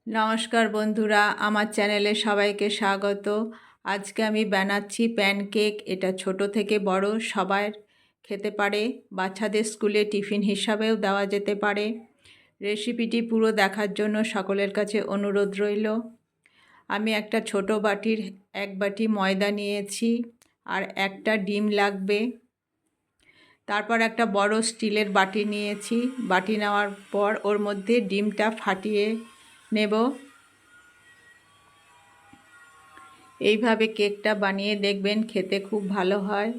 নমস্কার বন্ধুরা, আমার চ্যানেলে সবাইকে স্বাগত। আজকে আমি বানাচ্ছি প্যানকেক। এটা ছোট থেকে বড় সবাই খেতে পারে, বাচ্চাদের স্কুলে টিফিন হিসাবেও দেওয়া যেতে পারে। রেসিপিটি পুরো দেখার জন্য সকলের কাছে অনুরোধ রইল। আমি একটা ছোট বাটির 1 বাটি ময়দা নিয়েছি, আর একটা ডিম লাগবে। তারপর একটা বড় স্টিলের বাটি নিয়েছি। বাটি নেওয়ার পর ওর মধ্যে ডিমটা ফাটিয়ে নেব। এইভাবে কেকটা বানিয়ে দেখবেন, খেতে খুব ভালো হয়।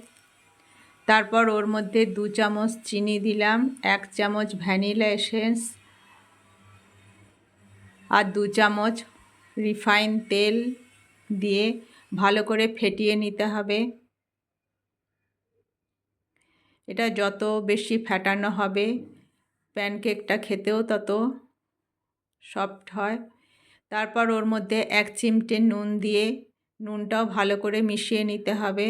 তারপর ওর মধ্যে 2 চামচ চিনি দিলাম, 1 চামচ ভ্যানিলা এসেন্স আর 2 চামচ রিফাইন তেল দিয়ে ভালো করে ফেটিয়ে নিতে হবে। এটা যত বেশি ফেটানো হবে প্যানকেকটা খেতেও তত সফট হয়। তারপর ওর মধ্যে 1 চিমটে নুন দিয়ে নুনটাও ভালো করে মিশিয়ে নিতে হবে।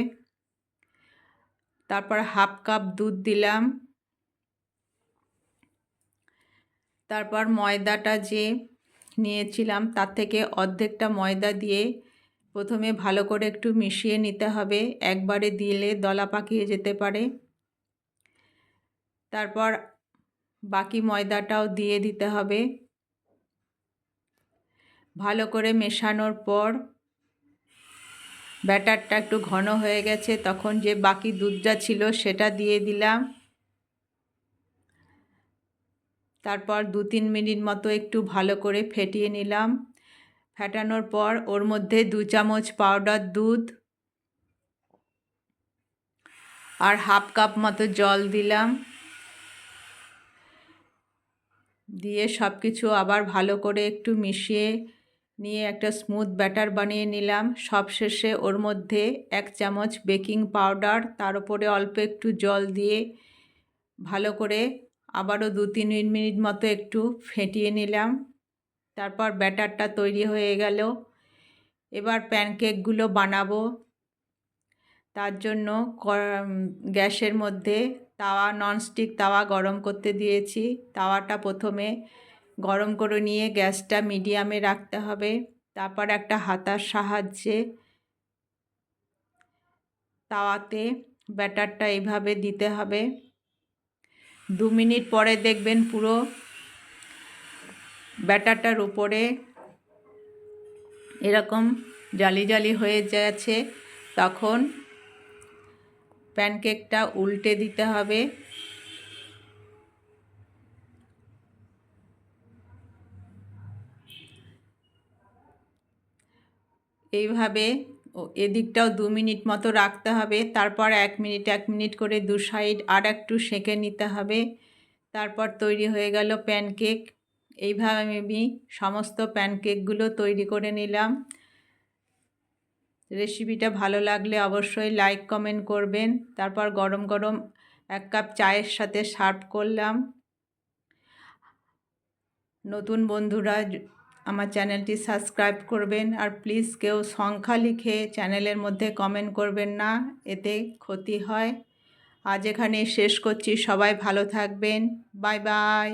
তারপর 1/2 কাপ দুধ দিলাম। তারপর ময়দাটা যে নিয়েছিলাম তার থেকে অর্ধেকটা ময়দা দিয়ে প্রথমে ভালো করে একটু মিশিয়ে নিতে হবে, একবারে দিলে দলা পাকিয়ে যেতে পারে। তারপর বাকি ময়দাটাও দিয়ে দিতে হবে। ভালো করে মেশানোর পর ব্যাটারটা একটু ঘন হয়ে গেছে, তখন যে বাকি দুধটা ছিল সেটা দিয়ে দিলাম। তারপর 2-3 মিনিট মতো একটু ভালো করে ফেটিয়ে নিলাম। ফেটানোর পর ওর মধ্যে 2 চামচ পাউডার দুধ আর 1/2 কাপ মতো জল দিলাম। দিয়ে সব কিছু আবার ভালো করে একটু মিশিয়ে নিয়ে একটা স্মুথ ব্যাটার বানিয়ে নিলাম। সবশেষে ওর মধ্যে 1 চামচ বেকিং পাউডার, তার উপরে অল্প একটু জল দিয়ে ভালো করে আবারও 2-3 মিনিট মতো একটু ফেটিয়ে নিলাম। তারপর ব্যাটারটা তৈরি হয়ে গেল। এবার প্যানকেকগুলো বানাবো। তার জন্য গ্যাসের মধ্যে তাওয়া, ননস্টিক তাওয়া গরম করতে দিয়েছি। তাওয়াটা প্রথমে গরম করে নিয়ে গ্যাসটা মিডিয়ামে রাখতে হবে। তারপর একটা হাতার সাহায্যে তাওয়াতে ব্যাটারটা এইভাবে দিতে হবে। 2 মিনিট পরে দেখবেন পুরো ব্যাটারটার উপরে এরকম জালি জালি হয়ে যাচ্ছে। তখন প্যানকেকটা উল্টে দিতে হবে। এইভাবে এদিকটাও 2 মিনিট মতো রাখতে হবে। তারপর 1 মিনিট করে 2 সাইড আর একটু সেঁকে নিতে হবে। তারপর তৈরি হয়ে গেল প্যানকেক। এইভাবে আমি সমস্ত প্যানকেকগুলো তৈরি করে নিলাম। রেসিপিটা ভালো লাগলে অবশ্যই লাইক কমেন্ট করবেন। তারপর গরম গরম 1 কাপ চায়ের সাথে সার্ভ করলাম। নতুন বন্ধুরা আমার চ্যানেলটি সাবস্ক্রাইব করবেন, আর প্লিজ কেউ সংখ্যা লিখে চ্যানেলের মধ্যে কমেন্ট করবেন না, এতে ক্ষতি হয়। আজ এখানে শেষ করছি। সবাই ভালো থাকবেন। Bye bye.